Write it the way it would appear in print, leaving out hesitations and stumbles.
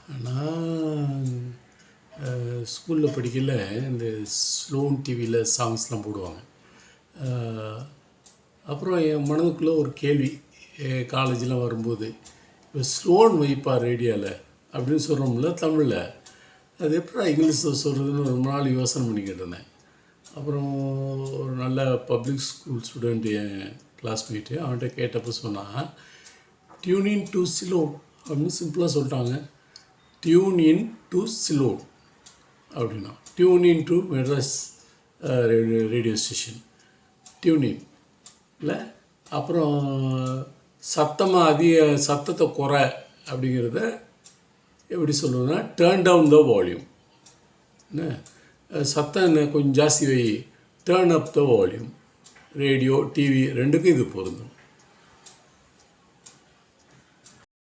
நான் ஸ்கூலில் படிக்கல இந்த ஸ்லோன் டிவியில் சாங்ஸ்லாம் போடுவாங்க. அப்புறம் என் மனதுக்குள்ளே ஒரு கேள்வி, காலேஜெலாம் வரும்போது, இப்போ ஸ்லோன் வைப்பா ரேடியோவில் அப்படின்னு சொல்கிறோம்ல தமிழில், அது எப்படா இங்கிலீஷில் சொல்கிறதுன்னு ரொம்ப நாள் யோசனை பண்ணிக்கிட்டு இருந்தேன். அப்புறம் ஒரு நல்ல பப்ளிக் ஸ்கூல் ஸ்டூடெண்ட் என் கிளாஸ்மேட்டு, அவன்கிட்ட கேட்டப்போ சொன்னான், டியூன் டு சிலோன் அப்படின்னு சிம்பிளாக சொல்லிட்டாங்க. டியூன் இன் டு சிலோன் அப்படின்னா, tune in to Madras radio station, tune in இல்லை. அப்புறம் சத்தத்தை குறை அப்படிங்கிறத எப்படி சொல்லுவேன்னா, டேர்ன் டவுன் த வால்யூம். என்ன சத்தம் கொஞ்சம் ஜாஸ்தி வை, turn up the volume. Radio TV ரெண்டுக்கும் இது பொருந்தும்.